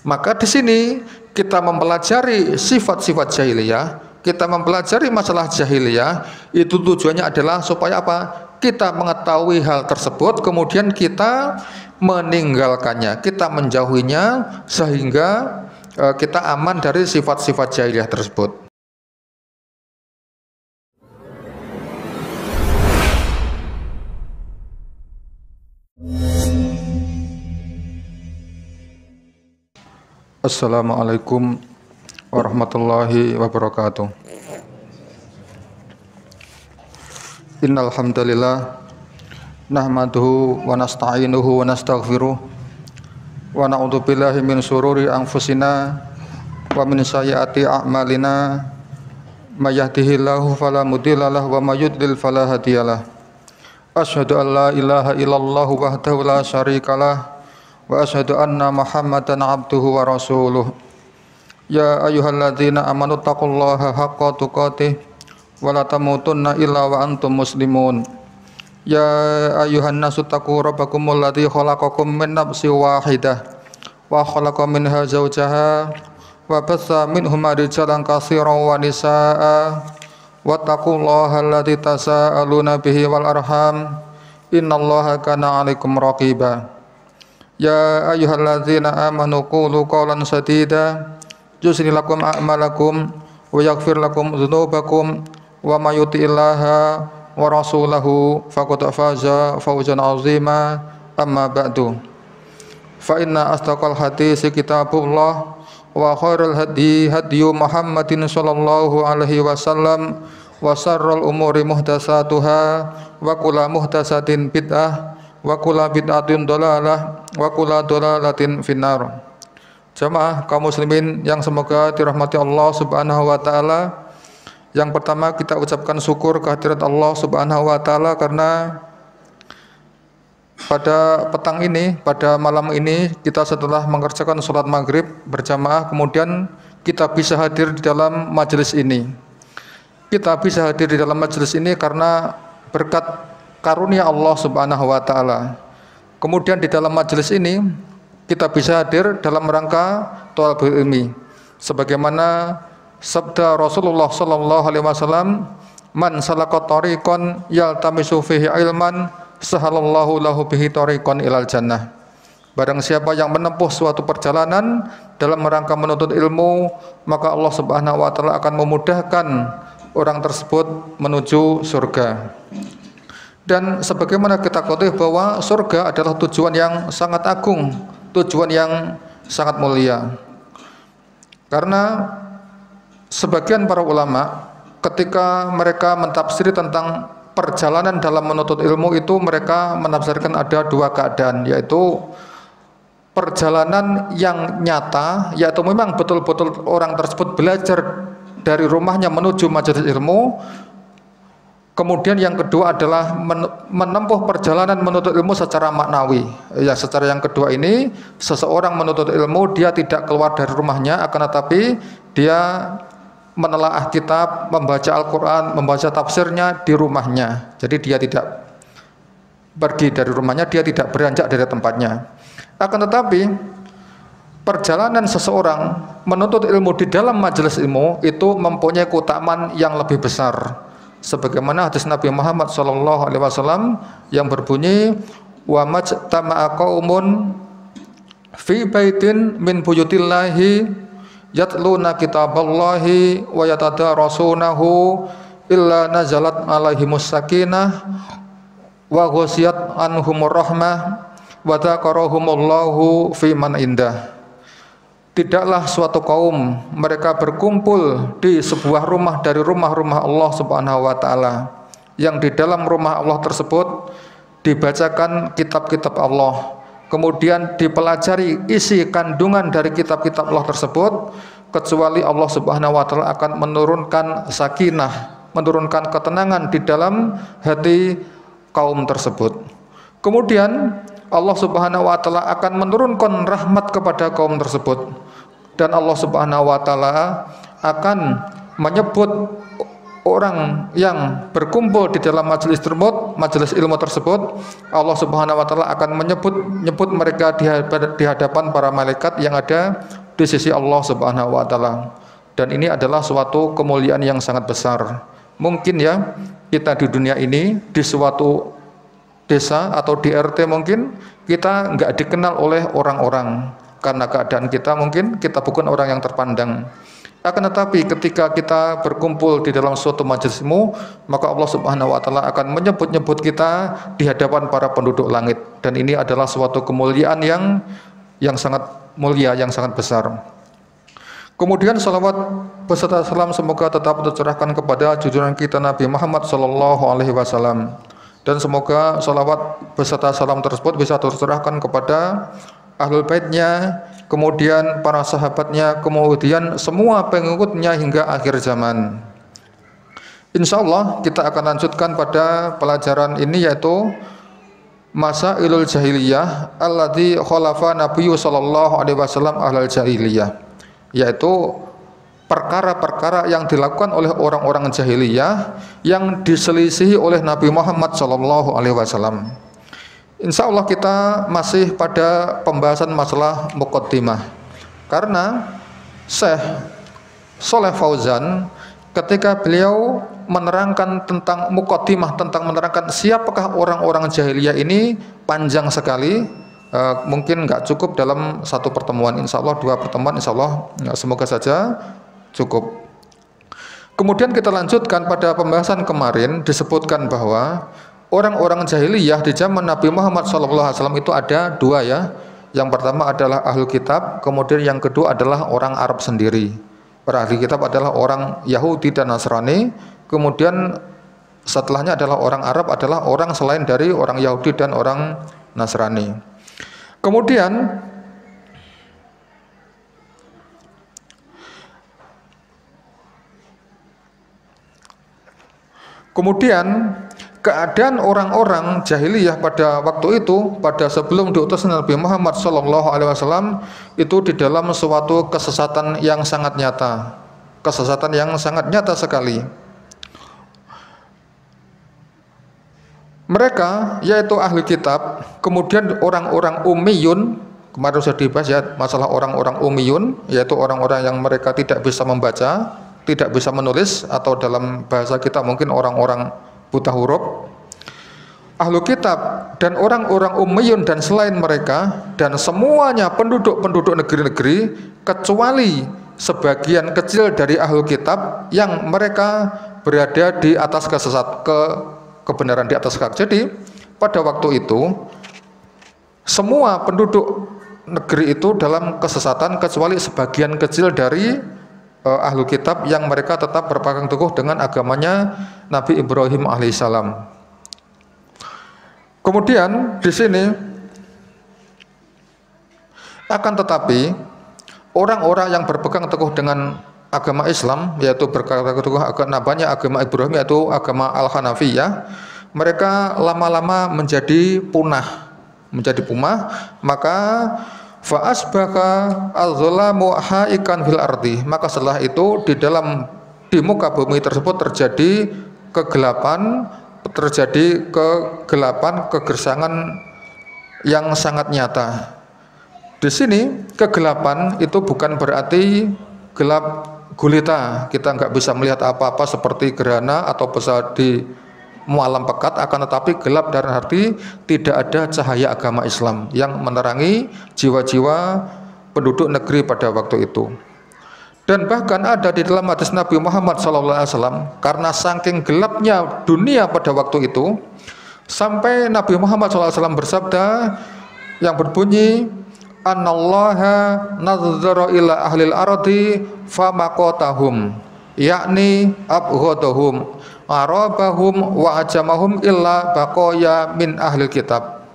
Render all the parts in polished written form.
Maka di sini kita mempelajari sifat-sifat jahiliyah, kita mempelajari masalah jahiliyah, itu tujuannya adalah supaya apa? Kita mengetahui hal tersebut, kemudian kita meninggalkannya, kita menjauhinya, sehingga kita aman dari sifat-sifat jahiliyah tersebut. Assalamualaikum warahmatullahi wabarakatuh. Innal hamdalillah nahmaduhu wa nasta'inuhu wa nastaghfiruh wa na'udzu billahi min syururi anfusina wa min sayyiati a'malina may yahdihillahu fala mudhillalah wa may yudlil fala hadiyalah. Asyhadu an la ilaha illallah wahdahu la syarikalah wa asyhadu anna Muhammadan abduhu wa rasuluh. Ya ayyuhalladzina amanu taqullaha haqqa tuqatih wa la tamutunna illa wa antum muslimun. Ya ayyuhan nasu taqu rabbakumul ladzi khalaqakum min nafsin wahidah wa khalaqa minha zawjaha wa batha minhuma rijalan katsiran wa nisaa'a wattaqullaha alladzi tasaaluna bihi wal arham innallaha kana 'alaikum raqiba. Ya ayyuhalladzina amanu qulu qawlan sadida yuslih lakum a'malakum wa yaghfir lakum dzunubakum wa may yuti'illaha wa rasulahu faqad faza fawzan 'azima. Amma ba'du, fa inna asdaqal haditsi kitabullah wa khairul hadi hadyu Muhammadin sallallahu alaihi wasallam wa syarrul umuri muhdatsatuha wa kullu muhdatsatin bid'ah wa kullu bid'atin dhalalah wa kullu dhalalatin finnar. Jamaah kaum muslimin yang semoga dirahmati Allah Subhanahu wa taala. Yang pertama kita ucapkan syukur kehadirat Allah Subhanahu wa taala karena pada petang ini, pada malam ini kita setelah mengerjakan salat maghrib berjamaah, kemudian kita bisa hadir di dalam majelis ini. Kita bisa hadir di dalam majelis ini karena berkat karunia Allah Subhanahu wa taala. Kemudian di dalam majelis ini kita bisa hadir dalam rangka thalabul ilmi. Sebagaimana sabda Rasulullah sallallahu alaihi wasallam, "Man salaka tariqan yaltamisu fihi ilman, sahalallahu lahu bihi tariqan ilal jannah." Barang siapa yang menempuh suatu perjalanan dalam rangka menuntut ilmu, maka Allah Subhanahu wa taala akan memudahkan orang tersebut menuju surga. Dan sebagaimana kita ketahui bahwa surga adalah tujuan yang sangat agung, tujuan yang sangat mulia. Karena sebagian para ulama ketika mereka mentafsiri tentang perjalanan dalam menuntut ilmu itu, mereka menafsirkan ada dua keadaan, yaitu perjalanan yang nyata, yaitu memang betul-betul orang tersebut belajar dari rumahnya menuju majelis ilmu. Kemudian yang kedua adalah menempuh perjalanan menuntut ilmu secara maknawi. Ya, secara yang kedua ini seseorang menuntut ilmu dia tidak keluar dari rumahnya, akan tetapi dia menelaah kitab, membaca Al-Quran, membaca tafsirnya di rumahnya. Jadi dia tidak pergi dari rumahnya, dia tidak beranjak dari tempatnya. Akan tetapi perjalanan seseorang menuntut ilmu di dalam majelis ilmu itu mempunyai keutamaan yang lebih besar. Sebagaimana hadis Nabi Muhammad SAW yang berbunyi, wa majtama'a qaumun fi baitin min buyutillahi yatluna kitaballahi wa yatadarasunahu illa nazalat alaihimus sakinah wa ghasiyat anhumur rahmah wa dzakarahumullahu fi man indah. Tidaklah suatu kaum mereka berkumpul di sebuah rumah dari rumah-rumah Allah Subhanahu wa taala, yang di dalam rumah Allah tersebut dibacakan kitab-kitab Allah, kemudian dipelajari isi kandungan dari kitab-kitab Allah tersebut, kecuali Allah Subhanahu wa taala akan menurunkan sakinah, menurunkan ketenangan di dalam hati kaum tersebut. Kemudian Allah Subhanahu wa taala akan menurunkan rahmat kepada kaum tersebut, dan Allah Subhanahu wa taala akan menyebut orang yang berkumpul di dalam majelis ilmu tersebut, Allah Subhanahu wa taala akan menyebut mereka di hadapan para malaikat yang ada di sisi Allah Subhanahu wa taala. Dan ini adalah suatu kemuliaan yang sangat besar. Mungkin ya kita di dunia ini di suatu desa atau di RT mungkin kita nggak dikenal oleh orang-orang karena keadaan kita, mungkin kita bukan orang yang terpandang. Akan tetapi ketika kita berkumpul di dalam suatu majelis ilmu, maka Allah Subhanahu wa taala akan menyebut-nyebut kita di hadapan para penduduk langit, dan ini adalah suatu kemuliaan yang sangat mulia, yang sangat besar. Kemudian salawat beserta salam semoga tetap tercurahkan kepada junjungan kita Nabi Muhammad sallallahu alaihi wasallam, dan semoga salawat beserta salam tersebut bisa tercurahkan kepada ahlul baitnya, kemudian para sahabatnya, kemudian semua pengikutnya hingga akhir zaman. Insyaallah kita akan lanjutkan pada pelajaran ini, yaitu Masailul Jahiliyah alladzi khalafa Nabiyyu sallallahu alaihi wasallam ahlal jahiliyah, yaitu perkara-perkara yang dilakukan oleh orang-orang jahiliyah yang diselisihi oleh Nabi Muhammad sallallahu alaihi wasallam. Insya Allah kita masih pada pembahasan masalah muqaddimah, karena Syekh Shalih Fauzan ketika beliau menerangkan tentang muqaddimah, tentang menerangkan siapakah orang-orang jahiliyah ini, panjang sekali. Mungkin nggak cukup dalam satu pertemuan, insya Allah 2 pertemuan, insya Allah semoga saja cukup. Kemudian kita lanjutkan pada pembahasan kemarin, disebutkan bahwa orang-orang jahiliyah di zaman Nabi Muhammad SAW itu ada 2 ya. Yang pertama adalah ahlul kitab, kemudian yang kedua adalah orang Arab sendiri. Para ahli kitab adalah orang Yahudi dan Nasrani, kemudian setelahnya adalah orang Arab, adalah orang selain dari orang Yahudi dan orang Nasrani. Kemudian keadaan orang-orang jahiliyah pada waktu itu, pada sebelum diutusnya Nabi Muhammad SAW, itu di dalam suatu kesesatan yang sangat nyata, kesesatan yang sangat nyata sekali. Mereka yaitu ahli kitab, kemudian orang-orang ummiyun, kemarin sudah dibahas ya masalah orang-orang ummiyun, yaitu orang-orang yang mereka tidak bisa membaca, tidak bisa menulis, atau dalam bahasa kita mungkin orang-orang buta huruf. Ahlu kitab dan orang-orang ummiyun dan selain mereka, dan semuanya penduduk-penduduk negeri-negeri kecuali sebagian kecil dari ahlu kitab yang mereka berada di atas kebenaran, di atas hak. Jadi pada waktu itu semua penduduk negeri itu dalam kesesatan kecuali sebagian kecil dari ahlu kitab yang mereka tetap berpegang teguh dengan agamanya Nabi Ibrahim alaihissalam. Kemudian di sini akan tetapi orang-orang yang berpegang teguh dengan agama Islam, yaitu berpegang teguh namanya agama Ibrahim, yaitu agama Al-Hanafiyah, mereka lama-lama menjadi punah, maka fa'asbaka az-zalamu haikan fil ardi, maka setelah itu di muka bumi tersebut terjadi kegelapan, kegersangan yang sangat nyata. Di sini kegelapan itu bukan berarti gelap gulita, kita nggak bisa melihat apa-apa seperti gerhana atau pesawat di malam pekat, akan tetapi gelap dalam arti tidak ada cahaya agama Islam yang menerangi jiwa-jiwa penduduk negeri pada waktu itu. Dan bahkan ada di dalam hadis Nabi Muhammad SAW, karena saking gelapnya dunia pada waktu itu, sampai Nabi Muhammad SAW bersabda yang berbunyi, Anallaha nadzara ila ahlil ardi famaqatahum, yakni abghadahum arabahum wa ajamahum illa baqaya min ahlil kitab.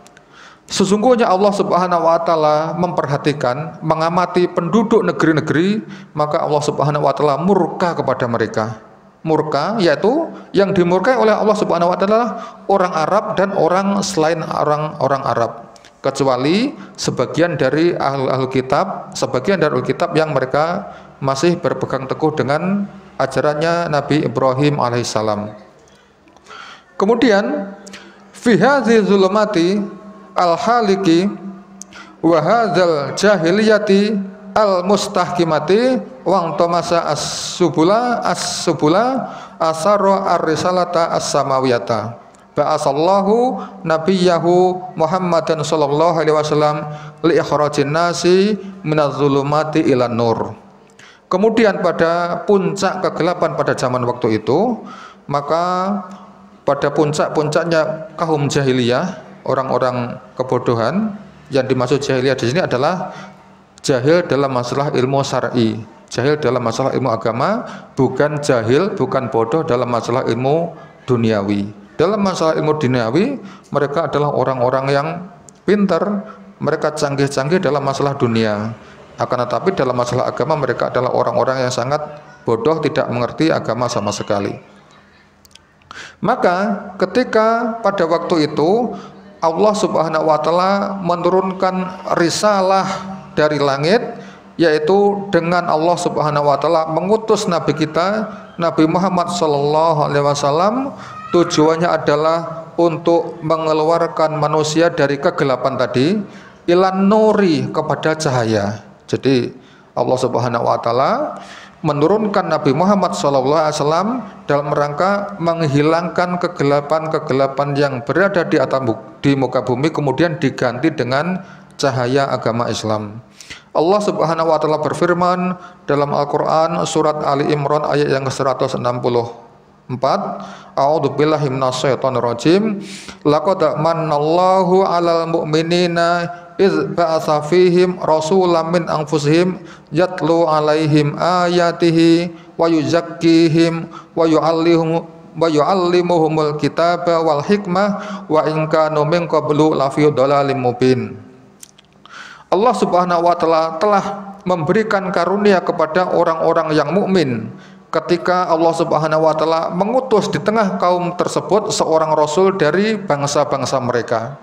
Sesungguhnya Allah Subhanahu wa taala memperhatikan, mengamati penduduk negeri-negeri, maka Allah Subhanahu wa taala murka kepada mereka. Murka yaitu yang dimurkai oleh Allah Subhanahu wa taala orang Arab dan orang selain orang Arab, kecuali sebagian dari ahli kitab, sebagian dari ahli kitab yang mereka masih berpegang teguh dengan ajarannya Nabi Ibrahim alaihissalam. Kemudian fi hadzi zulumati al-haliki wa hadzal jahiliyati al-mustahkimati wang tomasa as-subula asaro ar-risalata as-samawiyata ba'asallahu nabiyahu Muhammadan sallallahu alaihi wasallam li ikhrajin nasi minaz zulumati ilan nur. Kemudian pada puncak kegelapan pada zaman waktu itu, maka pada puncak-puncaknya kaum jahiliyah, orang-orang kebodohan, yang dimaksud jahiliyah di sini adalah jahil dalam masalah ilmu syar'i, jahil dalam masalah ilmu agama, bukan jahil, bukan bodoh dalam masalah ilmu duniawi. Dalam masalah ilmu duniawi, mereka adalah orang-orang yang pintar, mereka canggih-canggih dalam masalah dunia. Akan tetapi dalam masalah agama mereka adalah orang-orang yang sangat bodoh, tidak mengerti agama sama sekali. Maka ketika pada waktu itu Allah Subhanahu wa taala menurunkan risalah dari langit, yaitu dengan Allah Subhanahu wa taala mengutus nabi kita Nabi Muhammad sallallahu alaihi wasallam, tujuannya adalah untuk mengeluarkan manusia dari kegelapan tadi ilan nuri, kepada cahaya. Jadi Allah Subhanahu wa taala menurunkan Nabi Muhammad SAW dalam rangka menghilangkan kegelapan-kegelapan yang berada di muka bumi, kemudian diganti dengan cahaya agama Islam. Allah Subhanahu wa taala berfirman dalam Al-Qur'an surat Ali Imran ayat yang ke-164, A'udzubillahi minasyaitonir rajim. Laqad manallahu 'alal mu'minina idz ba'atsa fihim rasulan min anfusihim yatlu 'alaihim ayatihi wa yuzakkihim wa yu'allimuhumul kitaba wal hikmah wa in kanu min qablu lafi dhalalim mubin. Allah Subhanahu wa taala telah memberikan karunia kepada orang-orang yang mukmin ketika Allah Subhanahu wa taala mengutus di tengah kaum tersebut seorang rasul dari bangsa-bangsa mereka.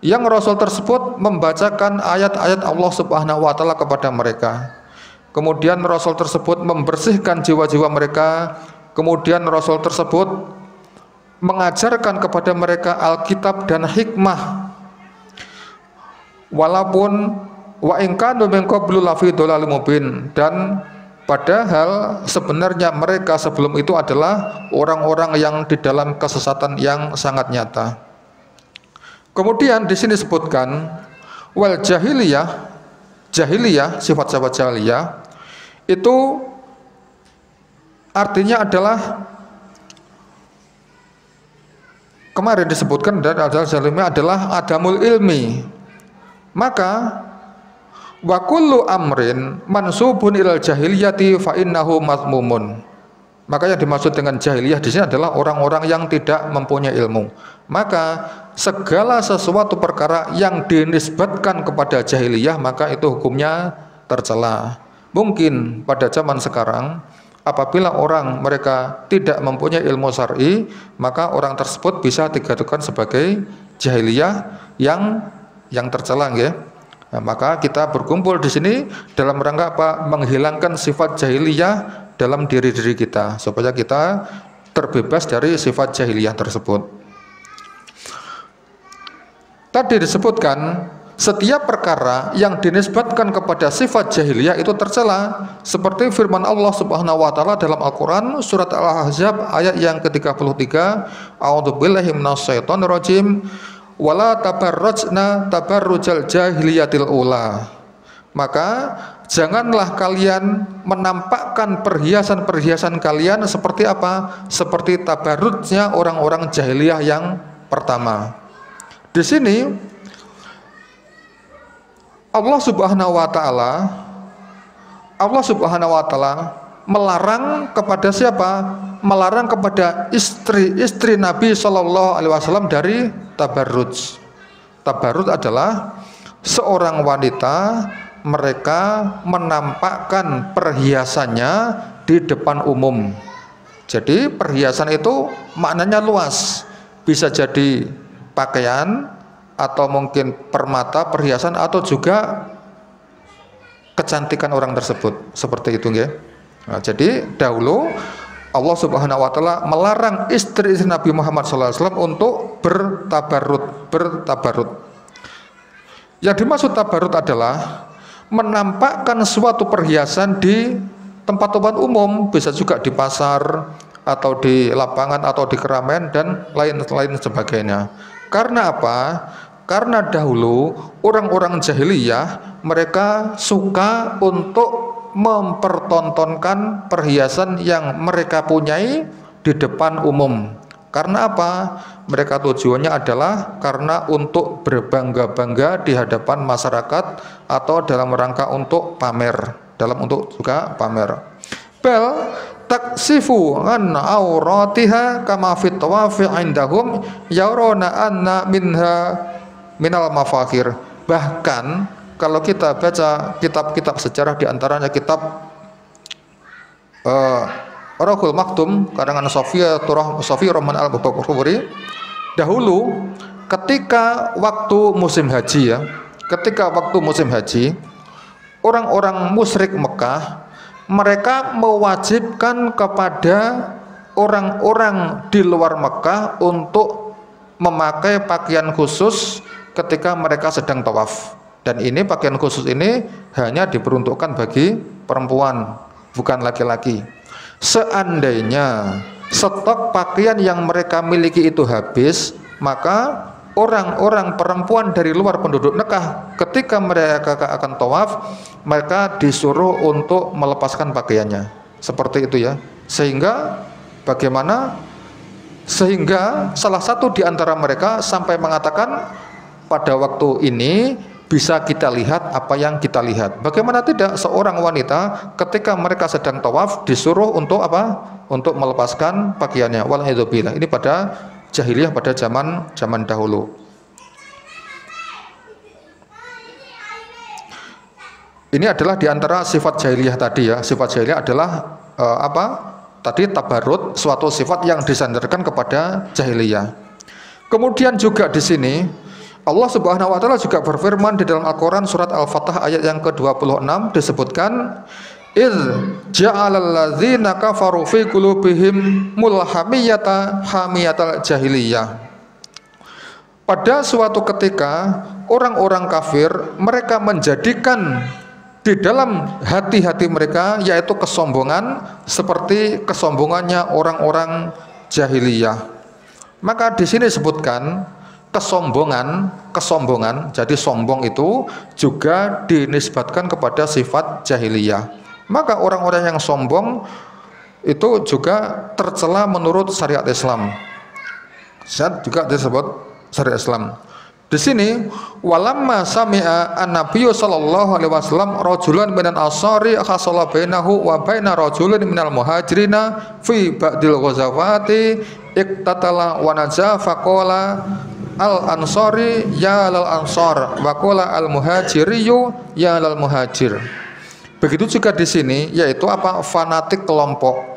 Yang rasul tersebut membacakan ayat-ayat Allah Subhanahu wa taala kepada mereka. Kemudian rasul tersebut membersihkan jiwa-jiwa mereka. Kemudian rasul tersebut mengajarkan kepada mereka Alkitab dan hikmah. Walaupun wa in kanu min qablu lafi dhalalim mubin, dan padahal sebenarnya mereka sebelum itu adalah orang-orang yang di dalam kesesatan yang sangat nyata. Kemudian di sini disebutkan wal jahiliyah, sifat-sifat jahiliyah itu artinya adalah, kemarin disebutkan dan jahiliyah adalah adamul ilmi. Maka wa kullu amrin mansubun ilal jahiliyati fa innahu mazmumun. Maka yang dimaksud dengan jahiliyah di sini adalah orang-orang yang tidak mempunyai ilmu. Maka segala sesuatu perkara yang dinisbatkan kepada jahiliyah maka itu hukumnya tercela. Mungkin pada zaman sekarang apabila orang mereka tidak mempunyai ilmu syar'i, maka orang tersebut bisa dikatakan sebagai jahiliyah yang tercela, ya. Nah, maka kita berkumpul di sini dalam rangka apa? Menghilangkan sifat jahiliyah dalam diri-diri kita supaya kita terbebas dari sifat jahiliyah tersebut. Tadi disebutkan setiap perkara yang dinisbatkan kepada sifat jahiliyah itu tercela, seperti firman Allah Subhanahu wa taala dalam Al-Qur'an surat Al-Ahzab ayat yang ke-33, A'udzubillahi minasyaitonir rajim. Wala tabarrajna tabarrujal jahiliyatil ula. Maka janganlah kalian menampakkan perhiasan-perhiasan kalian seperti apa? Seperti tabarrujnya orang-orang jahiliyah yang pertama. Di sini Allah Subhanahu wa taala melarang kepada siapa? Melarang kepada istri Nabi Shallallahu Alaihi Wasallam dari tabarruj. Tabarruj adalah seorang wanita mereka menampakkan perhiasannya di depan umum. Jadi perhiasan itu maknanya luas, bisa jadi pakaian atau mungkin permata, perhiasan, atau juga kecantikan orang tersebut, seperti itu, ya. Nah, jadi dahulu Allah Subhanahu wa taala melarang istri-istri Nabi Muhammad SAW untuk bertabarut. Yang dimaksud tabarut adalah menampakkan suatu perhiasan di tempat-tempat umum, bisa juga di pasar atau di lapangan atau di keramaian dan lain-lain sebagainya. Karena apa? Karena dahulu orang-orang jahiliyah mereka suka untuk mempertontonkan perhiasan yang mereka punyai di depan umum. Karena apa? Mereka tujuannya adalah karena untuk berbangga-bangga di hadapan masyarakat atau dalam rangka untuk pamer, dalam untuk juga pamer. Bal taksifu an auratiha kama fit tawafi indahum yarawna anna minal mafakhir. Bahkan kalau kita baca kitab-kitab sejarah, di antaranya kitab Raghul Maktum karangan Sofia Rahman al-Bukhari, dahulu ketika waktu musim haji orang-orang musyrik Mekah mereka mewajibkan kepada orang-orang di luar Mekah untuk memakai pakaian khusus ketika mereka sedang tawaf. Dan ini pakaian khusus ini hanya diperuntukkan bagi perempuan, bukan laki-laki. Seandainya stok pakaian yang mereka miliki itu habis, maka orang-orang perempuan dari luar penduduk Mekah ketika mereka akan tawaf, mereka disuruh untuk melepaskan pakaiannya. Seperti itu ya. Sehingga bagaimana? Sehingga salah satu di antara mereka sampai mengatakan, pada waktu ini bisa kita lihat apa yang kita lihat. Bagaimana tidak seorang wanita ketika mereka sedang tawaf disuruh untuk apa? Untuk melepaskan pakaiannya. Wal'idzubillah. Ini pada jahiliyah, pada zaman dahulu. Ini adalah diantara sifat jahiliyah tadi ya. Sifat jahiliyah adalah apa? Tadi tabarut, suatu sifat yang disandarkan kepada jahiliyah. Kemudian juga di sini Allah Subhanahu wa taala juga berfirman di dalam Al-Qur'an surat Al-Fatah ayat yang ke-26 disebutkan iz ja'alal ladzina kafaru fi qulubihim mulhamiyata hamiyatal jahiliyah. Pada suatu ketika orang-orang kafir mereka menjadikan di dalam hati-hati mereka yaitu kesombongan seperti kesombongannya orang-orang jahiliyah. Maka di sini disebutkan kesombongan, jadi sombong itu juga dinisbatkan kepada sifat jahiliyah. Maka orang-orang yang sombong itu juga tercela menurut syariat Islam. Juga disebut syariat Islam. Di sini walamma sami'a an-nabiyyu sallallahu alaihi wasallam rajulan minan ansari khasala bainahu wa baina rajulin minal muhajirina fi ba'dil ghazawati iktatala wa naja faqala al-ansari ya lal ansar wa qala al-muhajiriyu ya lal muhajir. Begitu juga di sini, yaitu apa? Fanatik kelompok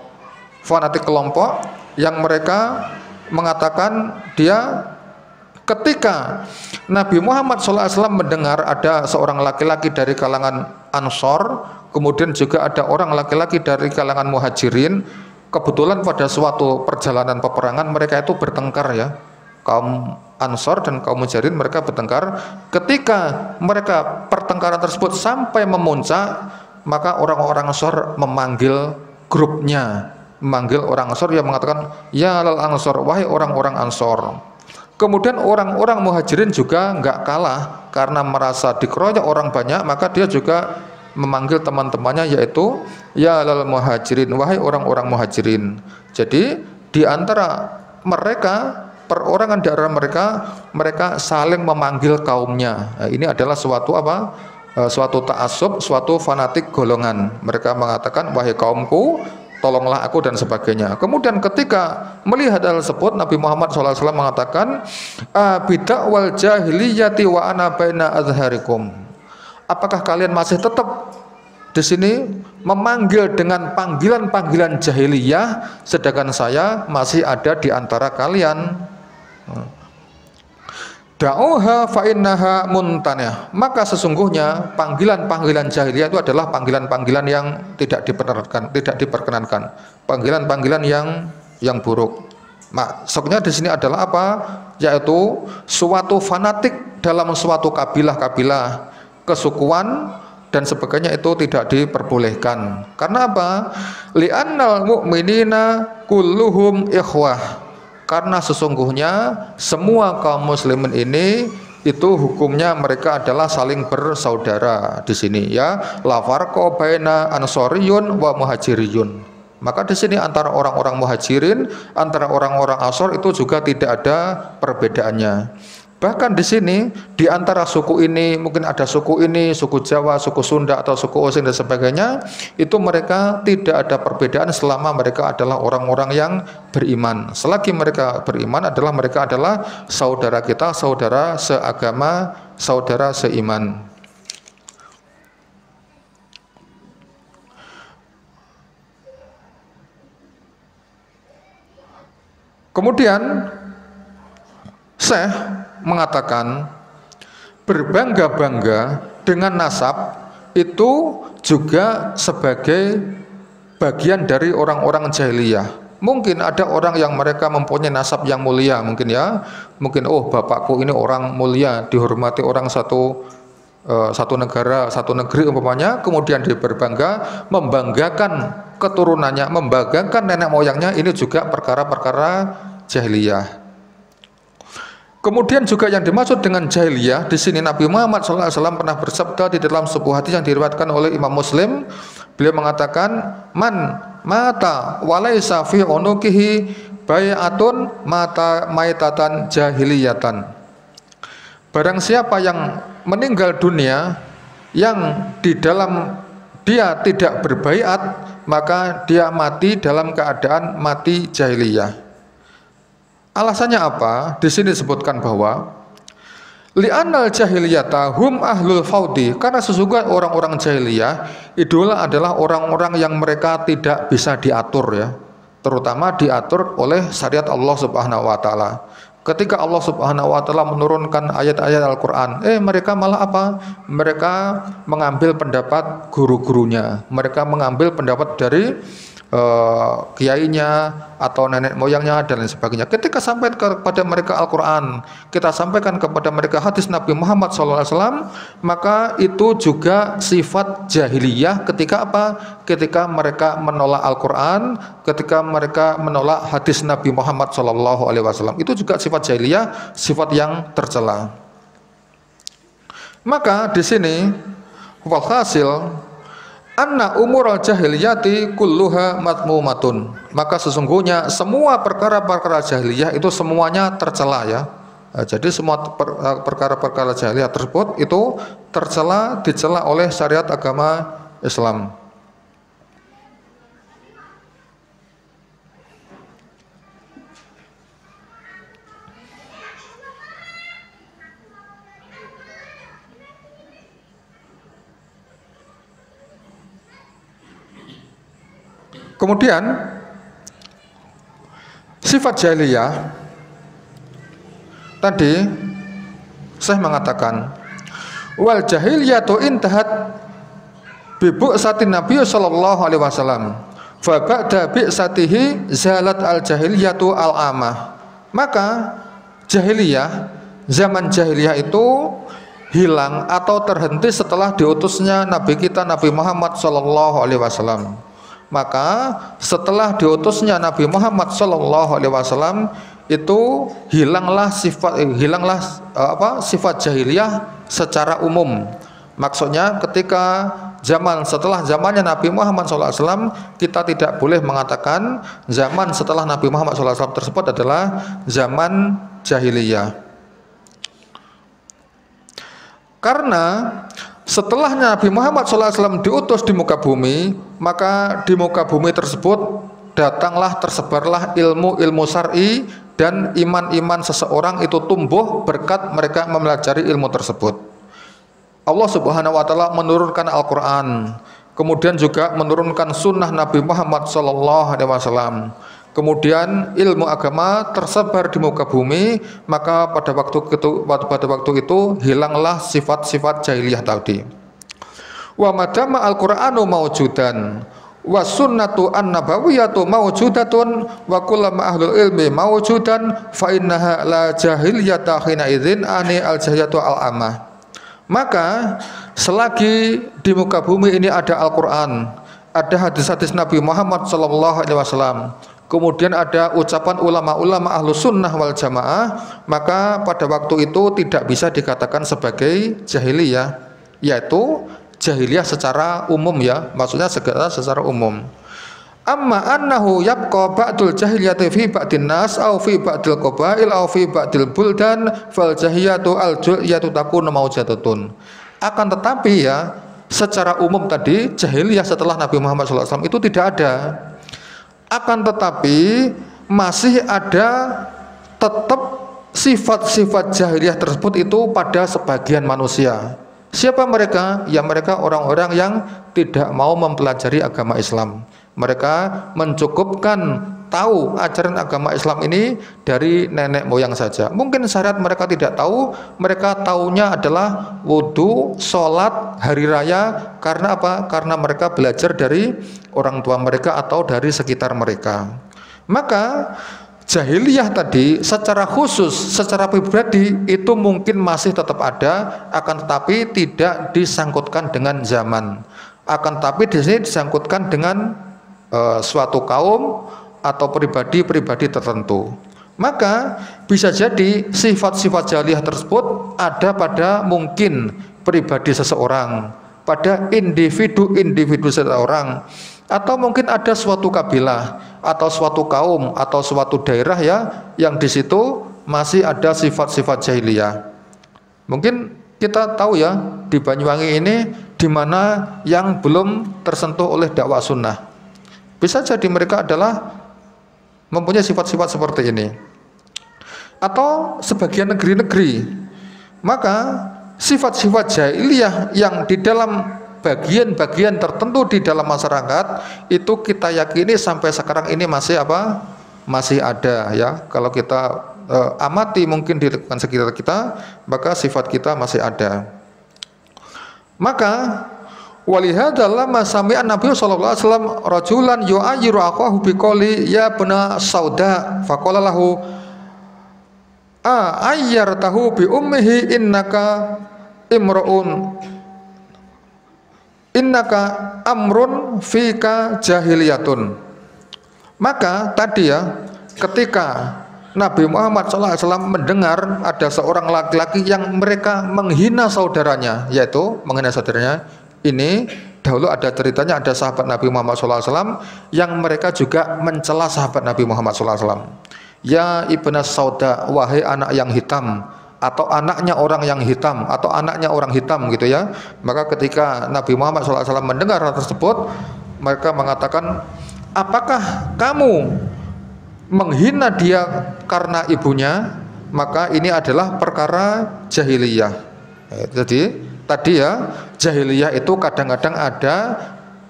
yang mereka mengatakan dia ketika Nabi Muhammad SAW mendengar ada seorang laki-laki dari kalangan Ansor, kemudian juga ada orang laki-laki dari kalangan Muhajirin. Kebetulan pada suatu perjalanan peperangan mereka itu bertengkar ya, kaum Ansor dan kaum Muhajirin mereka bertengkar. Ketika mereka pertengkaran tersebut sampai memuncak, maka orang-orang Ansor memanggil grupnya, memanggil orang Ansor yang mengatakan ya lal Ansor, wahai orang-orang Ansor. Kemudian orang-orang Muhajirin juga nggak kalah, karena merasa dikeroyok orang banyak, maka dia juga memanggil teman-temannya yaitu ya lal muhajirin, wahai orang-orang Muhajirin. Jadi di antara mereka, perorangan daerah mereka saling memanggil kaumnya. Nah, ini adalah suatu apa? Suatu ta'assub, suatu fanatik golongan. Mereka mengatakan wahai kaumku, tolonglah aku dan sebagainya. Kemudian ketika melihat hal tersebut, Nabi Muhammad SAW mengatakan bidak wal jahiliyati wa ana baina azharikum. Apakah kalian masih tetap di sini memanggil dengan panggilan-panggilan jahiliyah, sedangkan saya masih ada di antara kalian? Da'uha fa innaha muntanah. Maka sesungguhnya panggilan-panggilan jahiliyah itu adalah panggilan-panggilan yang tidak diperkenankan, panggilan-panggilan yang buruk. Maksudnya di sini adalah apa? Yaitu suatu fanatik dalam suatu kabilah-kabilah, kesukuan dan sebagainya itu tidak diperbolehkan. Karena apa? Li'annal mu'minina kulluhum ikhwah. Karena sesungguhnya semua kaum muslimin ini itu hukumnya mereka adalah saling bersaudara di sini ya. La farqa baina ansariyun wa muhajiriyun. Maka di sini antara orang-orang muhajirin, antara orang-orang ansor itu juga tidak ada perbedaannya. Bahkan di sini di antara suku ini mungkin ada suku ini, suku Jawa, suku Sunda atau suku Osing dan sebagainya, itu mereka tidak ada perbedaan selama mereka adalah orang-orang yang beriman. Selagi mereka beriman mereka adalah saudara kita, saudara seagama, saudara seiman. Kemudian Syekh mengatakan berbangga-bangga dengan nasab itu juga sebagai bagian dari orang-orang jahiliyah. Mungkin ada orang yang mereka mempunyai nasab yang mulia, mungkin oh bapakku ini orang mulia, dihormati orang satu negara, satu negeri umpamanya, kemudian dia berbangga, membanggakan keturunannya, membanggakan nenek moyangnya, ini juga perkara-perkara jahiliyah. Kemudian juga yang dimaksud dengan jahiliyah di sini Nabi Muhammad SAW pernah bersabda di dalam sebuah hadis yang diriwayatkan oleh Imam Muslim. Beliau mengatakan, "Man mata walaisa fi unuqihi bai'atun mata maitatan jahiliyatan." Barang siapa yang meninggal dunia yang di dalam dia tidak berbaiat, maka dia mati dalam keadaan mati jahiliyah. Alasannya apa? Di sini disebutkan bahwa li'annal jahiliyata hum ahlul faudi, karena sesungguhnya orang-orang jahiliyah idola adalah orang-orang yang mereka tidak bisa diatur ya, terutama diatur oleh syariat Allah Subhanahu wa taala. Ketika Allah Subhanahu wa taala menurunkan ayat-ayat Al-Qur'an, mereka malah apa? Mereka mengambil pendapat guru-gurunya, mereka mengambil pendapat dari kiainya atau nenek moyangnya dan lain sebagainya. Ketika sampai kepada mereka Al-Quran, kita sampaikan kepada mereka hadis Nabi Muhammad SAW, maka itu juga sifat jahiliyah. Ketika apa? Ketika mereka menolak Al-Quran, ketika mereka menolak hadis Nabi Muhammad SAW, itu juga sifat jahiliyah, sifat yang tercela. Maka di sini walhasil anna umurul jahiliyati kulluha matmumatun. Maka sesungguhnya semua perkara-perkara jahiliyah itu semuanya tercela ya. Jadi semua perkara-perkara jahiliyah tersebut itu tercela, dicela oleh syariat agama Islam. Kemudian sifat jahiliyah tadi saya mengatakan wal jahiliyatu intahat bi bu'satin Nabi sallallahu alaihi wasallam fa ba'da bi'satihi zalat al jahiliyatu al amah. Maka jahiliyah, zaman jahiliyah itu hilang atau terhenti setelah diutusnya Nabi kita Nabi Muhammad sallallahu alaihi wasallam. Maka setelah diutusnya Nabi Muhammad SAW itu hilanglah sifat jahiliyah secara umum. Maksudnya ketika setelah zamannya Nabi Muhammad SAW, kita tidak boleh mengatakan zaman setelah Nabi Muhammad SAW tersebut adalah zaman jahiliyah. Karena setelah Nabi Muhammad SAW diutus di muka bumi, maka di muka bumi tersebut tersebarlah ilmu-ilmu syar'i dan iman-iman seseorang itu tumbuh berkat mereka mempelajari ilmu tersebut. Allah Subhanahu wa taala menurunkan Al-Qur'an, kemudian juga menurunkan sunnah Nabi Muhammad SAW. kemudian ilmu agama tersebar di muka bumi, maka pada waktu itu hilanglah sifat-sifat jahiliyah tadi. Wa madama al-Qur'anu maujudan wa sunnatu an-nabawiyatu maujudatun wa kullama ahlul ilmi maujudan fa innaha la jahiliyata hina idzin ani al-jahiliyatu al-amah. Maka selagi di muka bumi ini ada Al-Qur'an, ada hadis-hadis Nabi Muhammad SAW, kemudian ada ucapan ulama-ulama ahlu sunnah wal jamaah, maka pada waktu itu tidak bisa dikatakan sebagai jahiliyah, yaitu jahiliyah secara umum ya, maksudnya secara umum. Amma annahu yabqa ba'dul jahiliyati fi ba'din nas au fi ba'dil qabail au fi ba'dil buldan fal jahiliyatu al-juliyatu takunu maujadatun. Akan tetapi ya, secara umum tadi jahiliyah setelah Nabi Muhammad SAW itu tidak ada. Akan tetapi masih ada tetap sifat-sifat jahiliyah tersebut itu pada sebagian manusia. Siapa mereka? Ya mereka orang-orang yang tidak mau mempelajari agama Islam. Mereka mencukupkan tahu ajaran agama Islam ini dari nenek moyang saja. Mungkin syariat mereka tidak tahu, mereka taunya adalah wudhu, sholat, hari raya. Karena apa? Karena mereka belajar dari orang tua mereka atau dari sekitar mereka. Maka jahiliyah tadi secara khusus, secara pribadi itu mungkin masih tetap ada, akan tetapi tidak disangkutkan dengan zaman. Akan tetapi di sini disangkutkan dengan suatu kaum atau pribadi-pribadi tertentu. Maka bisa jadi sifat-sifat jahiliyah tersebut ada pada mungkin pribadi seseorang, pada individu-individu seseorang, atau mungkin ada suatu kabilah atau suatu kaum atau suatu daerah ya yang di situ masih ada sifat-sifat jahiliyah. Mungkin kita tahu ya di Banyuwangi ini di mana yang belum tersentuh oleh dakwah sunnah. Bisa jadi mereka adalah mempunyai sifat-sifat seperti ini. Atau sebagian negeri-negeri. Maka sifat-sifat jahiliyah yang di dalam bagian-bagian tertentu di dalam masyarakat itu kita yakini sampai sekarang ini masih apa? Masih ada ya. Kalau kita amati mungkin di lingkungan sekitar kita, maka sifat kita masih ada. Maka walihada lama sami'an Nabi sallallahu alaihi wasallam rajulan yu'ayyiru aqahu biqali ya bena sauda faqala lahu ayyartahu bi ummihi innaka amrun fika jahiliyatun. Maka tadi ya ketika Nabi Muhammad SAW mendengar ada seorang laki-laki yang mereka menghina saudaranya, yaitu menghina saudaranya. Ini dahulu ada ceritanya, ada sahabat Nabi Muhammad SAW yang mereka juga mencela sahabat Nabi Muhammad SAW. Ya ibnas sauda, wahai anak yang hitam, atau anaknya orang yang hitam, atau anaknya orang hitam gitu ya. Maka ketika Nabi Muhammad SAW mendengar hal tersebut, mereka mengatakan, apakah kamu menghina dia karena ibunya? Maka ini adalah perkara jahiliyah. Jadi tadi ya, jahiliyah itu kadang-kadang ada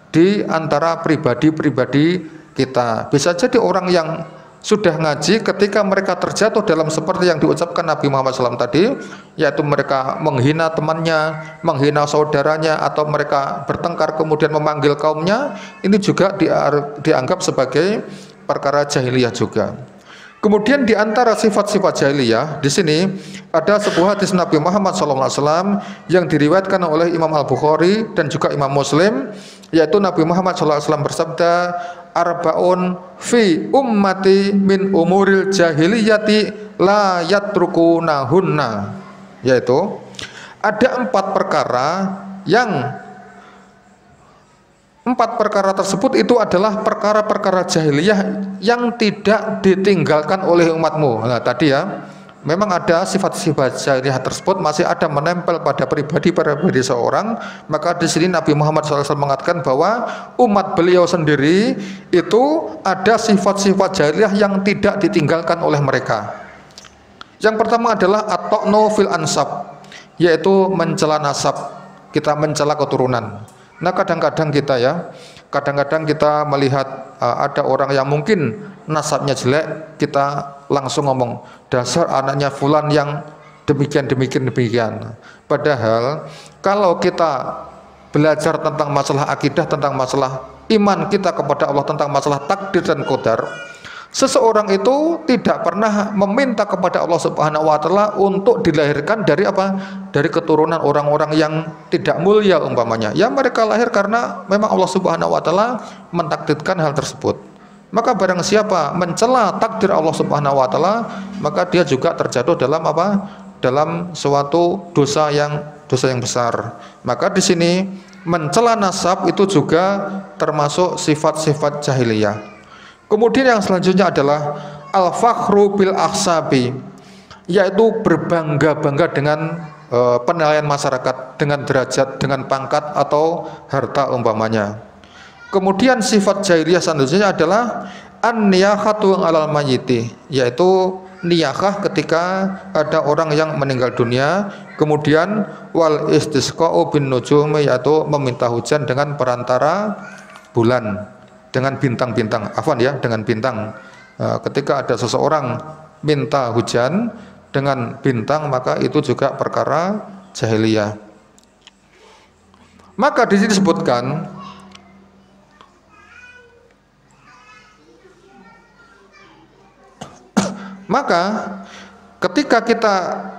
di antara pribadi-pribadi kita. Bisa jadi orang yang sudah ngaji ketika mereka terjatuh dalam seperti yang diucapkan Nabi Muhammad SAW tadi, yaitu mereka menghina temannya, menghina saudaranya, atau mereka bertengkar kemudian memanggil kaumnya, ini juga dianggap sebagai perkara jahiliyah juga. Kemudian di antara sifat-sifat jahiliyah di sini ada sebuah hadis Nabi Muhammad SAW yang diriwayatkan oleh Imam Al-Bukhari dan juga Imam Muslim, yaitu Nabi Muhammad SAW bersabda, arba'un fi ummati min umuril jahiliyati la yatrukunahunna, yaitu ada 4 perkara yang 4 perkara tersebut itu adalah perkara-perkara jahiliyah yang tidak ditinggalkan oleh umatmu. Nah tadi ya, memang ada sifat-sifat jahiliyah tersebut masih ada menempel pada pribadi seorang. Maka di sini Nabi Muhammad SAW mengatakan bahwa umat beliau sendiri itu ada sifat-sifat jahiliyah yang tidak ditinggalkan oleh mereka. Yang pertama adalah at-ta'nu fil ansab, yaitu mencela nasab, kita mencela keturunan. Nah kadang-kadang kita ya Kadang-kadang kita melihat ada orang yang mungkin nasabnya jelek, kita langsung ngomong, dasar anaknya fulan yang demikian. Padahal kalau kita belajar tentang masalah akidah, tentang masalah iman kita kepada Allah, tentang masalah takdir dan qadar, seseorang itu tidak pernah meminta kepada Allah Subhanahu wa taala untuk dilahirkan dari apa? Dari keturunan orang-orang yang tidak mulia umpamanya. Ya mereka lahir karena memang Allah Subhanahu wa taala mentakdirkan hal tersebut. Maka barang siapa mencela takdir Allah Subhanahu wa taala, maka dia juga terjatuh dalam apa? Dalam suatu dosa yang besar. Maka di sini mencela nasab itu juga termasuk sifat-sifat jahiliyah. Kemudian yang selanjutnya adalah al-fakhru bil ahsabi, yaitu berbangga-bangga dengan penilaian masyarakat, dengan derajat, dengan pangkat atau harta umpamanya. Kemudian sifat jahiliyah selanjutnya adalah an-niyahatu 'alal mayyiti, yaitu niyahah ketika ada orang yang meninggal dunia. Kemudian wal istisqa'u bin nujum, yaitu meminta hujan dengan perantara bulan, dengan bintang-bintang, dengan bintang. Ketika ada seseorang minta hujan dengan bintang, maka itu juga perkara jahiliyah. Maka di sini disebutkan maka ketika kita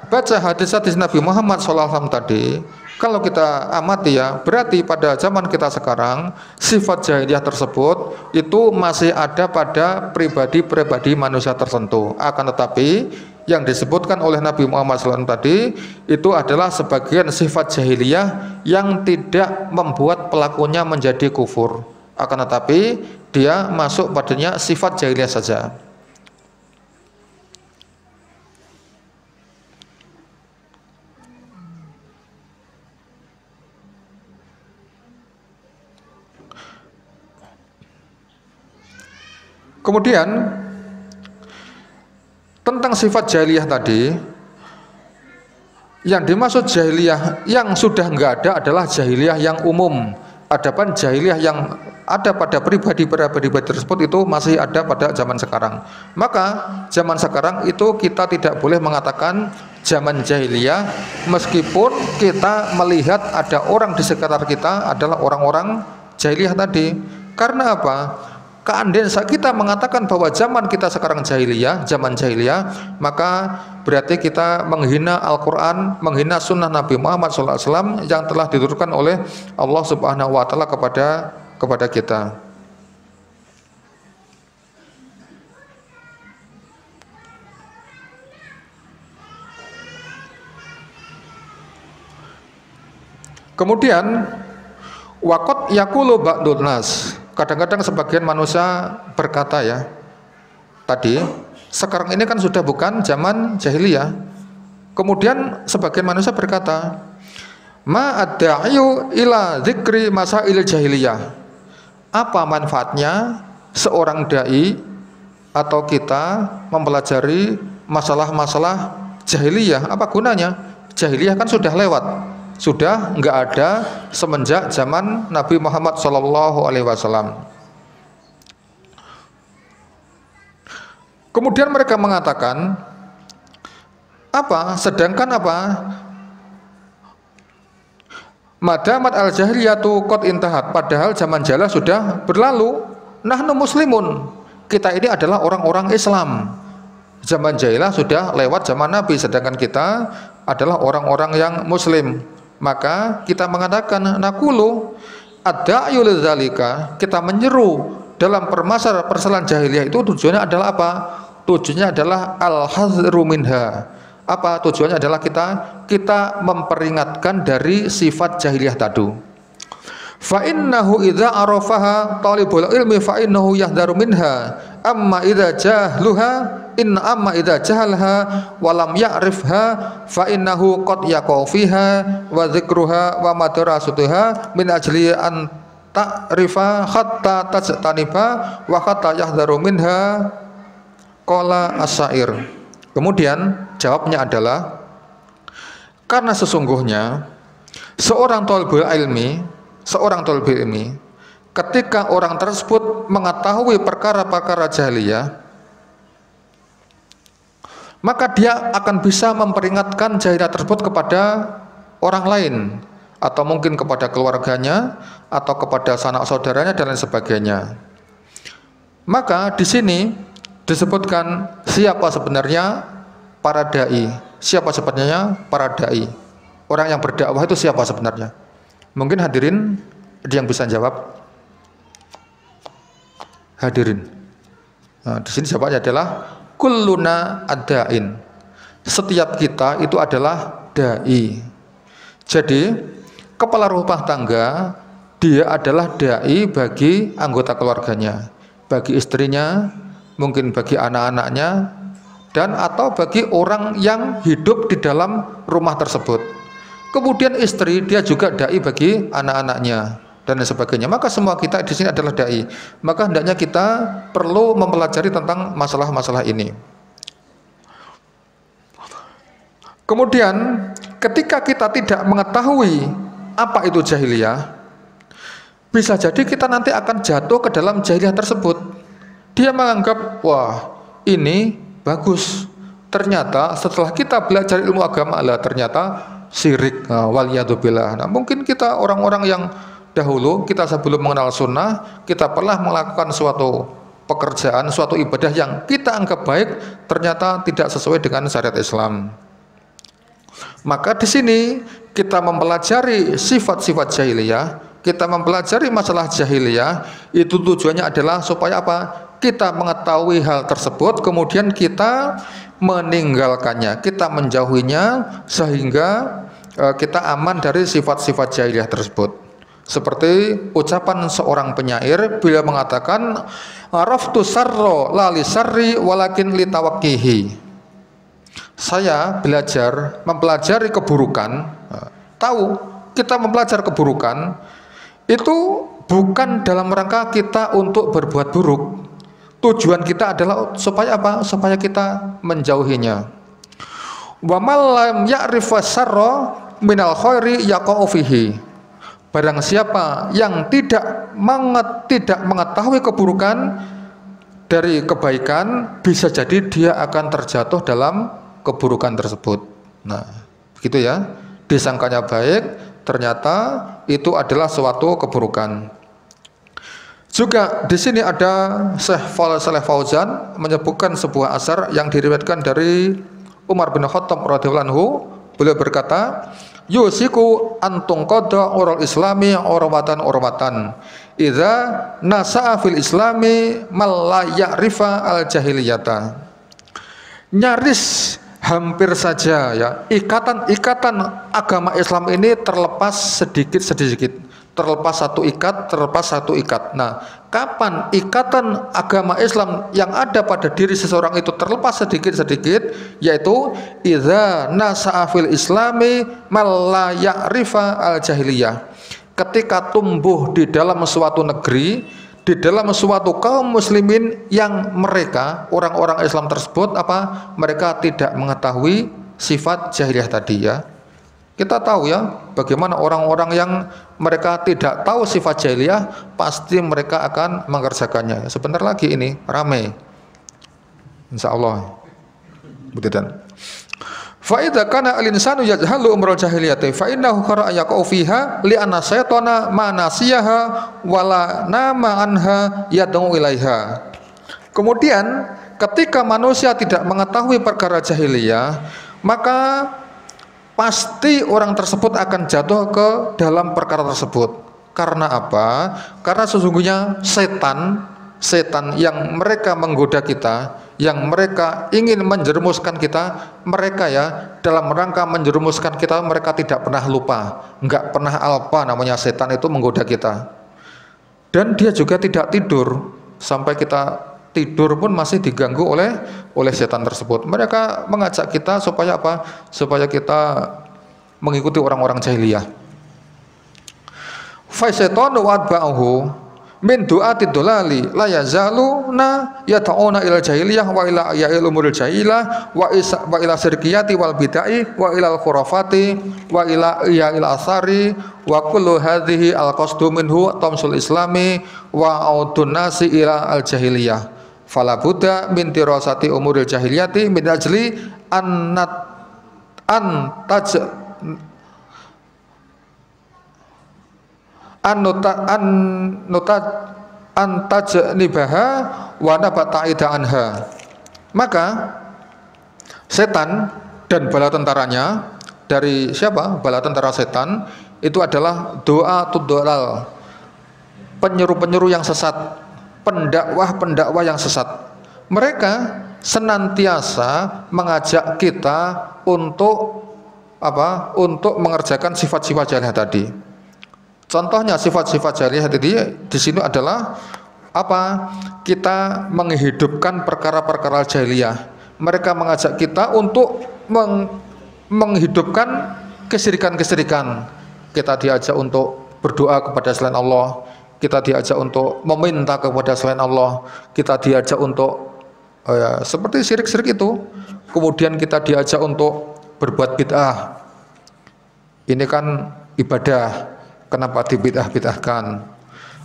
baca hadis-hadis Nabi Muhammad SAW tadi, kalau kita amati ya, berarti pada zaman kita sekarang sifat jahiliyah tersebut itu masih ada pada pribadi-pribadi manusia tertentu. Akan tetapi yang disebutkan oleh Nabi Muhammad SAW tadi itu adalah sebagian sifat jahiliyah yang tidak membuat pelakunya menjadi kufur. Akan tetapi dia masuk padanya sifat jahiliyah saja. Kemudian tentang sifat jahiliyah tadi, yang dimaksud jahiliyah yang sudah enggak ada adalah jahiliyah yang umum. Adapun jahiliyah yang ada pada pribadi-pribadi tersebut itu masih ada pada zaman sekarang. Maka zaman sekarang itu kita tidak boleh mengatakan zaman jahiliyah meskipun kita melihat ada orang di sekitar kita adalah orang-orang jahiliyah tadi. Karena apa? Keandaian kita mengatakan bahwa zaman kita sekarang jahiliyah, zaman jahiliyah, maka berarti kita menghina Al-Quran, menghina sunnah Nabi Muhammad SAW yang telah diturunkan oleh Allah Subhanahu wa taala kepada kita. Kemudian waqad yaqulu ba'dun nas, kadang-kadang sebagian manusia berkata ya, tadi sekarang ini kan sudah bukan zaman jahiliyah. Kemudian sebagian manusia berkata, ma ad-da'iyu ila dzikri masail jahiliyah. Apa manfaatnya seorang dai atau kita mempelajari masalah-masalah jahiliyah? Apa gunanya? Jahiliyah kan sudah lewat, sudah enggak ada semenjak zaman Nabi Muhammad SAW. Kemudian mereka mengatakan apa? Sedangkan apa? Madamat al-jahiliyatu qad intahat, padahal zaman jahiliyah sudah berlalu. Nahnu muslimun, kita ini adalah orang-orang Islam. Zaman jahiliyah sudah lewat zaman Nabi, sedangkan kita adalah orang-orang yang muslim. Maka kita mengatakan naqulu ad-da'yu lidzalika, kita menyeru dalam permasalahan jahiliyah itu tujuannya adalah apa? Tujuannya adalah al-hadzru minha. Apa tujuannya? Adalah kita memperingatkan dari sifat jahiliyah tadi. Fa innahu idza arafaha talibul ilmi fa innahu yahdharu minha, amma idza jahalha wa lam ya'rifha fa innahu qad yaqau fiha wa dzikruha wa madrasatuha min ajli an ta'rifa hatta tajtaniba wa hatta yahdharu minha, qala as-sa'ir. Kemudian jawabnya adalah, karena sesungguhnya seorang thalibul ilmi ketika orang tersebut mengetahui perkara-perkara jahiliyah, maka dia akan bisa memperingatkan jahiliyah tersebut kepada orang lain, atau mungkin kepada keluarganya, atau kepada sanak saudaranya dan lain sebagainya. Maka di sini disebutkan siapa sebenarnya para dai. Siapa sebenarnya para dai? Orang yang berdakwah itu siapa sebenarnya? Mungkin hadirin ada yang bisa jawab? Hadirin. Nah, di sini jawabannya adalah kulluna ad-da'in. Setiap kita itu adalah dai. Jadi kepala rumah tangga dia adalah dai bagi anggota keluarganya, bagi istrinya, mungkin bagi anak-anaknya, dan atau bagi orang yang hidup di dalam rumah tersebut. Kemudian istri dia juga dai bagi anak-anaknya dan lain sebagainya. Maka semua kita di sini adalah dai. Maka hendaknya kita perlu mempelajari tentang masalah-masalah ini. Kemudian ketika kita tidak mengetahui apa itu jahiliyah, bisa jadi kita nanti akan jatuh ke dalam jahiliyah tersebut. Dia menganggap, wah ini bagus. Ternyata setelah kita belajar ilmu agama, lah ternyata syirik, waliyadzubillah. Nah, mungkin kita orang-orang yang dahulu, kita sebelum mengenal sunnah, kita pernah melakukan suatu pekerjaan, suatu ibadah yang kita anggap baik, ternyata tidak sesuai dengan syariat Islam. Maka di sini kita mempelajari sifat-sifat jahiliyah, kita mempelajari masalah jahiliyah, itu tujuannya adalah supaya apa? Kita mengetahui hal tersebut, kemudian kita meninggalkannya, kita menjauhinya, sehingga kita aman dari sifat-sifat jahiliyah tersebut. Seperti ucapan seorang penyair bila mengatakan, araftu sarro la li sarri walakin li tawakkihi. Saya mempelajari keburukan, tahu kita mempelajari keburukan itu bukan dalam rangka kita untuk berbuat buruk. Tujuan kita adalah supaya apa? Supaya kita menjauhinya. Wa man lam ya'rif syarra minal khairi yaqa'u fihi. Barang siapa yang tidak mengetahui keburukan dari kebaikan, bisa jadi dia akan terjatuh dalam keburukan tersebut. Nah, begitu ya. Disangkanya baik, ternyata itu adalah suatu keburukan. Juga di sini ada Syekh Shalih Fauzan menyebutkan sebuah asar yang diriwayatkan dari Umar bin Khattab radhiyallahu anhu. Beliau berkata, yusiku antung qada ural islami urwatan idza nasa'a fil islami mal la ya'rifa al jahiliyata. Nyaris hampir saja ya ikatan agama Islam ini terlepas sedikit. Terlepas satu ikat. Nah, kapan ikatan agama Islam yang ada pada diri seseorang itu terlepas sedikit-sedikit, yaitu idza nasa'a fil islami mal la ya'rifa al jahiliyah. Ketika tumbuh di dalam suatu negeri, di dalam suatu kaum muslimin yang mereka orang-orang Islam tersebut mereka tidak mengetahui sifat jahiliyah tadi ya. Kita tahu ya bagaimana orang-orang yang mereka tidak tahu sifat jahiliyah, pasti mereka akan mengerjakannya. Sebentar lagi ini ramai, insya Allah. Betul. Fa idza kana al-insanu yajhalu umral jahiliyati fa innahu qara yaqau fiha li anna saytana ma nasiyaha wala nama anha yad'u ilaiha. Kemudian ketika manusia tidak mengetahui perkara jahiliyah, maka pasti orang tersebut akan jatuh ke dalam perkara tersebut. Karena apa? Karena sesungguhnya setan yang mereka menggoda kita, yang mereka ingin menjerumuskan kita, mereka ya dalam rangka menjerumuskan kita, mereka tidak pernah lupa, nggak pernah alpa, namanya setan itu menggoda kita. Dan dia juga tidak tidur, sampai kita tidur pun masih diganggu oleh setan tersebut. Mereka mengajak kita supaya apa? Supaya kita mengikuti orang-orang jahiliyah. Fa syaitan wa atba'uhu, min du'atid dolali la yazaluna yad'una ila jahiliyah wa ila ayil umuril jahilah wa ila sirqiyati wal bidai wa ila al khurafati wa ila iyal asari wa kullu hadhihi al qasdu minhu tamsul islami wa audun nasi ila al jahiliyah fala budda min dirasati umuril jahiliyati min ajli an antajnibaha wa nabataida anha. Maka setan dan bala tentaranya, dari siapa? Bala tentara setan itu adalah doa tudolal, penyuruh-penyuruh yang sesat, pendakwah-pendakwah yang sesat. Mereka senantiasa mengajak kita untuk apa? Untuk mengerjakan sifat-sifat jahiliyah tadi. Contohnya sifat-sifat jahiliyah tadi di sini adalah apa? Kita menghidupkan perkara-perkara jahiliyah. Mereka mengajak kita untuk menghidupkan kesyirikan-kesyirikan. Kita diajak untuk berdoa kepada selain Allah. Kita diajak untuk meminta kepada selain Allah. Kita diajak untuk seperti syirik-syirik itu. Kemudian kita diajak untuk berbuat bid'ah. Ini kan ibadah. Kenapa dibid'ah-bid'ahkan?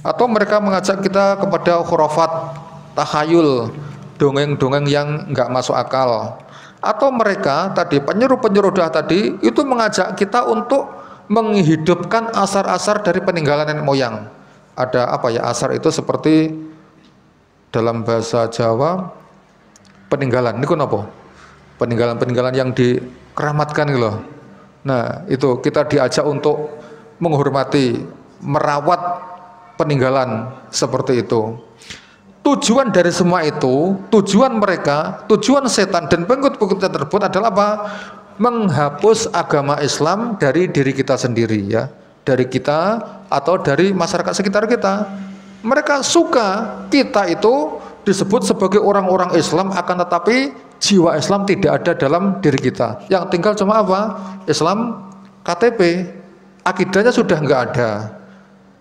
Atau mereka mengajak kita kepada khurafat, takhayul, dongeng-dongeng yang enggak masuk akal. Atau mereka tadi penyuruh-penyuruh dah tadi itu mengajak kita untuk menghidupkan asar-asar dari peninggalan nenek moyang. Ada apa ya, asar itu seperti dalam bahasa Jawa peninggalan. Ini kenapa? Peninggalan-peninggalan yang dikeramatkan gitu loh. Nah, itu kita diajak untuk menghormati, merawat peninggalan seperti itu. Tujuan dari semua itu, tujuan mereka, tujuan setan dan pengikut-pengikut tersebut adalah apa? Menghapus agama Islam dari diri kita sendiri, ya, dari kita atau dari masyarakat sekitar kita. Mereka suka kita itu disebut sebagai orang-orang Islam, akan tetapi jiwa Islam tidak ada dalam diri kita. Yang tinggal cuma apa? Islam KTP. Akidahnya sudah enggak ada,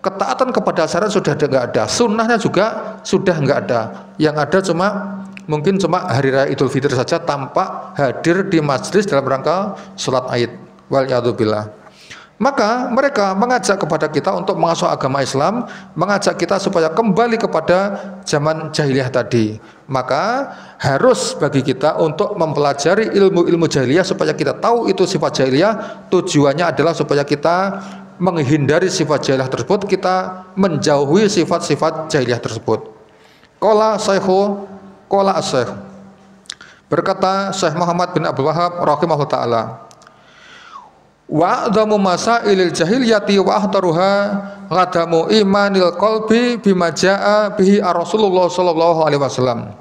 ketaatan kepada syariat sudah enggak ada, sunnahnya juga sudah enggak ada. Yang ada mungkin cuma hari raya Idul Fitri saja tanpa hadir di majelis dalam rangka sholat Aid. Waliyadzubillah. Maka mereka mengajak kepada kita untuk mengasuh agama Islam, mengajak kita supaya kembali kepada zaman jahiliyah tadi. Maka harus bagi kita untuk mempelajari ilmu-ilmu jahiliyah supaya kita tahu itu sifat jahiliyah. Tujuannya adalah supaya kita menghindari sifat jahiliyah tersebut, kita menjauhi sifat-sifat jahiliyah tersebut. Qala Syekhu, qala Syekh. Berkata Syekh Muhammad bin Abdul Wahhab rahimahullah taala, wa a'dhamu masailil jahiliyati wa ahtaruha ghadamu imanil qalbi bima jaa bihi Rasulullah sallallahu alaihi wasallam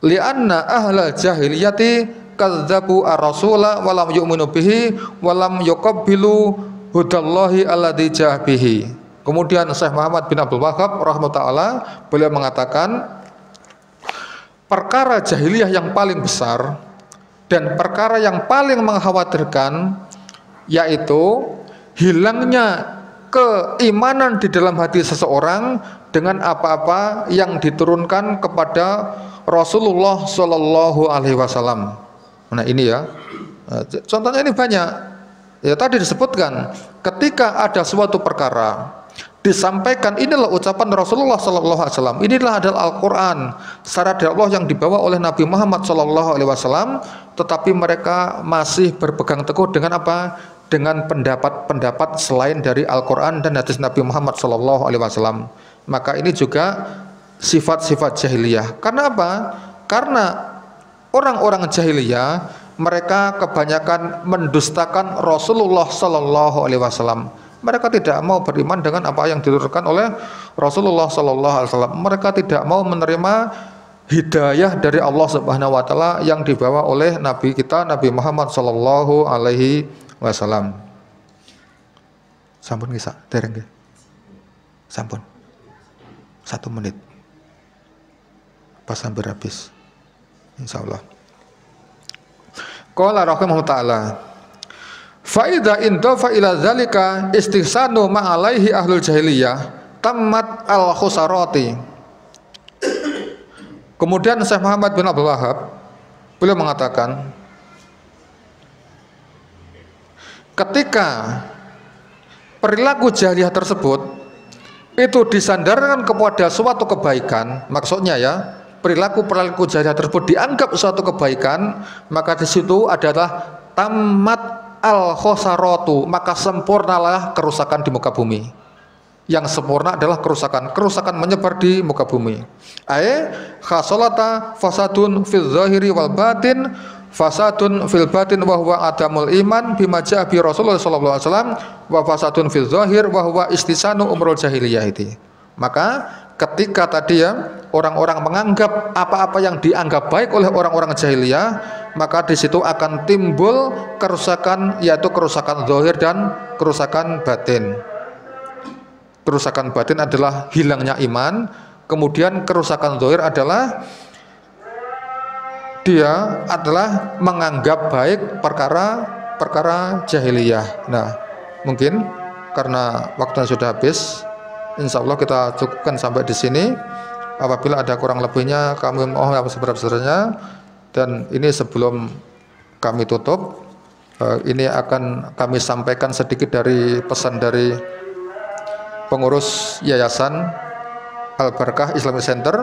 li'anna ahlal jahiliyati kadzdzabu ar-rasula wa lam yu'minu bihi wa lam yuqabbilu hudallahi alladzi jaa bihi. Kemudian Syekh Muhammad bin Abdul Wahhab rahimahullah beliau mengatakan, perkara jahiliyah yang paling besar dan perkara yang paling mengkhawatirkan yaitu hilangnya keimanan di dalam hati seseorang dengan apa-apa yang diturunkan kepada Rasulullah Shallallahu Alaihi Wasallam. Nah ini ya, contohnya ini banyak. Ya tadi disebutkan, ketika ada suatu perkara disampaikan, inilah ucapan Rasulullah Shallallahu Alaihi Wasallam, inilah adalah Al-Quran, syariat dari Allah yang dibawa oleh Nabi Muhammad Shallallahu Alaihi Wasallam, tetapi mereka masih berpegang teguh dengan apa? Dengan pendapat-pendapat selain dari Al-Quran dan hadis Nabi Muhammad SAW. Maka ini juga sifat-sifat jahiliyah. Karena apa? Karena orang-orang jahiliyah mereka kebanyakan mendustakan Rasulullah SAW. Mereka tidak mau beriman dengan apa yang diturunkan oleh Rasulullah SAW. Mereka tidak mau menerima hidayah dari Allah Subhanahu Wa Taala yang dibawa oleh Nabi kita Nabi Muhammad SAW. Wassalam. Sampun kisah, dereng nggih. Sampun. 1 menit. Pas hampir habis. Insyaallah. Qala rahimahullah taala. Fa idza indafa ila zalika istihsanu ma alaihi ahlul jahiliyah tammat al-khusarati. Kemudian Syekh Muhammad bin Abdul Wahhab beliau mengatakan, ketika perilaku jahiliyah tersebut itu disandarkan kepada suatu kebaikan, maksudnya ya, perilaku jahiliyah tersebut dianggap suatu kebaikan, maka di situ adalah tamat al-khosaratu, maka sempurnalah kerusakan di muka bumi. Yang sempurna adalah kerusakan menyebar di muka bumi. Khasalata fasadun fil zahiri wal batin, fasadun fil batin wa huwa adamul iman bima ja'a bi Rasulullah sallallahu alaihi wasallam, wa fasadun fil zahir wa huwa istisanu umrul jahiliyah itu. Maka ketika tadi ya orang-orang menganggap apa-apa yang dianggap baik oleh orang-orang jahiliyah, maka di situ akan timbul kerusakan, yaitu kerusakan zahir dan kerusakan batin. Kerusakan batin adalah hilangnya iman, kemudian kerusakan zahir adalah dia adalah menganggap baik perkara jahiliyah. Nah, mungkin karena waktunya sudah habis, insya Allah kita cukupkan sampai di sini. Apabila ada kurang lebihnya kami mohon seberat-besarnya. Dan ini sebelum kami tutup, ini akan kami sampaikan sedikit dari pesan dari pengurus Yayasan Al-Barakah Islamic Center.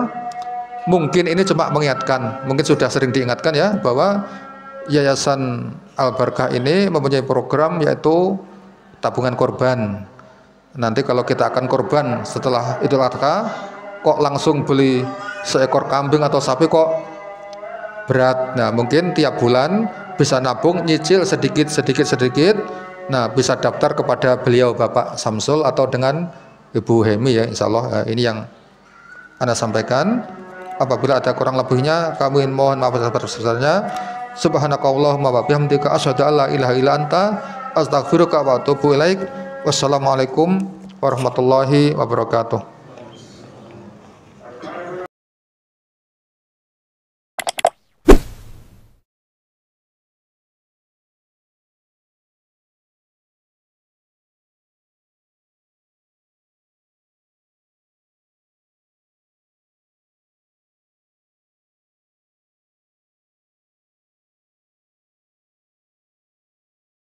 Mungkin ini cuma mengingatkan, mungkin sudah sering diingatkan ya, bahwa Yayasan Al-Barakah ini mempunyai program yaitu tabungan korban. Nanti kalau kita akan korban setelah Idul Adha, kok langsung beli seekor kambing atau sapi kok berat. Nah, mungkin tiap bulan bisa nabung, nyicil sedikit. Nah, bisa daftar kepada beliau Bapak Samsul atau dengan Ibu Hemi ya, insya Allah. Ini yang Anda sampaikan. Apabila ada kurang lebihnya kami mohon maaf sebesar-besarnya. Subhanakallahumma wa bihamdika asyhadu an la ilaha illa anta astaghfiruka wa atubu ilaik. Wassalamualaikum warahmatullahi wabarakatuh.